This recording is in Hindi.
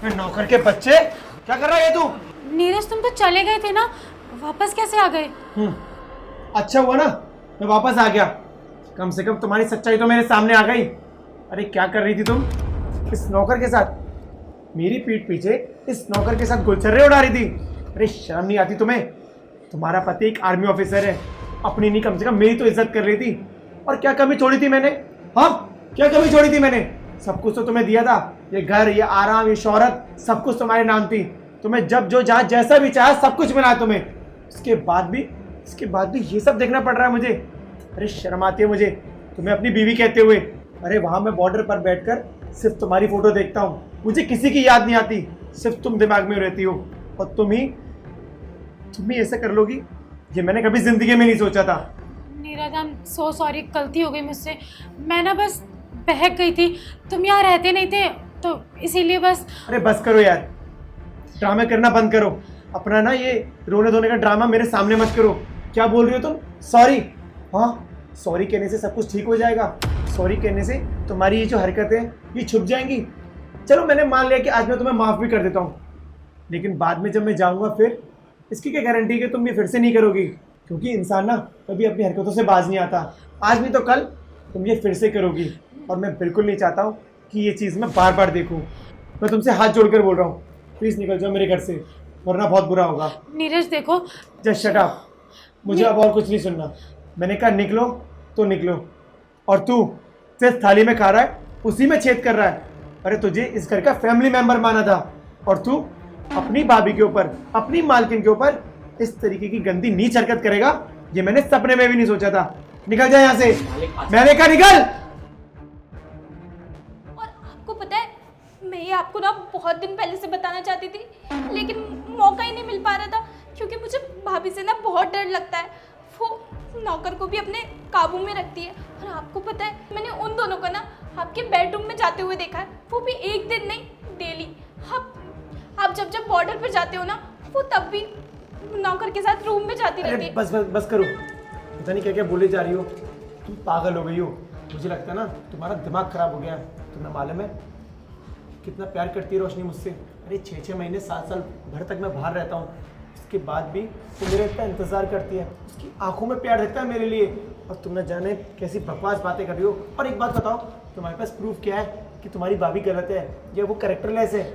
नौकर के बच्चे, क्या कर रहा है तू? नीरज तुम तो चले गए थे ना, वापस कैसे आ गए? अच्छा हुआ ना मैं वापस आ गया, कम से कम तुम्हारी सच्चाई तो मेरे सामने आ गई। अरे क्या कर रही थी तुम इस नौकर के साथ? मेरी पीठ पीछे इस नौकर के साथ गुलछर्रे उड़ा रही थी। अरे शर्म नहीं आती तुम्हें? तुम्हारा पति एक आर्मी ऑफिसर है, अपनी नहीं कम से कम मेरी तो इज्जत कर रही थी। और क्या कमी छोड़ी थी मैंने? हाँ, क्या कमी छोड़ी थी मैंने? सब कुछ तो तुम्हें दिया था, ये घर, ये आराम, ये शोहरत, सब कुछ तुम्हारे नाम थी। तुम्हें जब जो जहाँ जैसा भी चाहा सब कुछ मिला तुम्हें। इसके बाद भी ये सब देखना पड़ रहा है मुझे। अरे शर्म आती है मुझे तुम्हें अपनी बीवी कहते हुए। अरे वहां मैं बॉर्डर पर बैठकर सिर्फ तुम्हारी फोटो देखता हूँ, मुझे किसी की याद नहीं आती, सिर्फ तुम दिमाग में रहती हो। और तुम ही ऐसा कर लोगी, ये मैंने कभी जिंदगी में नहीं सोचा था। Neeraj I am so sorry, गलती हो गई मुझसे। मैं ना बस बहक गई थी, तुम यहाँ रहते नहीं थे तो इसीलिए बस। अरे बस करो यार, ड्रामे करना बंद करो। अपना ना ये रोने धोने का ड्रामा मेरे सामने मत करो। क्या बोल रही हो तुम? सॉरी? हाँ, सॉरी कहने से सब कुछ ठीक हो जाएगा। सॉरी कहने से तुम्हारी ये जो हरकतें ये छुप जाएंगी। चलो मैंने मान लिया कि आज मैं तुम्हें माफ़ भी कर देता हूँ, लेकिन बाद में जब मैं जाऊँगा फिर इसकी क्या गारंटी कि तुम ये फिर से नहीं करोगी? क्योंकि इंसान ना कभी अपनी हरकतों से बाज नहीं आता। आज नहीं तो कल तुम ये फिर से करोगी, और मैं बिल्कुल नहीं चाहता हूँ कि ये चीज़ मैं बार बार देखूँ। मैं तुमसे हाथ जोड़कर बोल रहा हूँ, प्लीज़ निकल जाओ मेरे घर से, वरना बहुत बुरा होगा। नीरज देखो, जस्ट शट अप, मुझे अब और कुछ नहीं सुनना। मैंने कहा निकलो तो निकलो। और तू सिर्फ थाली में खा रहा है, उसी में छेद कर रहा है। अरे तुझे इस घर का फैमिली मेंबर माना था, और तू अपनी भाभी के ऊपर, अपनी मालकिन के ऊपर इस तरीके की गंदी नीच हरकत करेगा, ये मैंने सपने में भी नहीं सोचा था। निकल जा यहाँ से, मैंने कहा निकल। और आपको पता है, मैं ये आपको ना बहुत दिन पहले से बताना चाहती थी, लेकिन मौका ही नहीं मिल पा रहा था, क्योंकि मुझे भाभी से ना बहुत डर लगता है। वो नौकर को भी अपने काबू में रखती है। और आपको पता है, मैंने उन दोनों को ना आपके बेडरूम में जाते हुए देखा है, वो भी एक दिन नहीं, डेली। आप जब जब बॉर्डर पर जाते हो ना, वो तब भी नौकर के साथ रूम में जाती रहती है। बस करो, पता नहीं क्या क्या बोले जा रही हो। तुम पागल हो गई हो, मुझे लगता है ना तुम्हारा दिमाग खराब हो गया है। तुम्हें मालूम है कितना प्यार करती है रोशनी मुझसे? अरे 6-6 महीने 7 साल भर तक मैं बाहर रहता हूँ, इसके बाद भी वो मेरे इतना इंतज़ार करती है। उसकी आंखों में प्यार दिखता है मेरे लिए, और तुम न जाने कैसी बकवास बातें कर रही हो। और एक बात बताओ, तुम्हारे पास प्रूफ क्या है कि तुम्हारी भाभी गलत है या वो कैरेक्टरलेस है?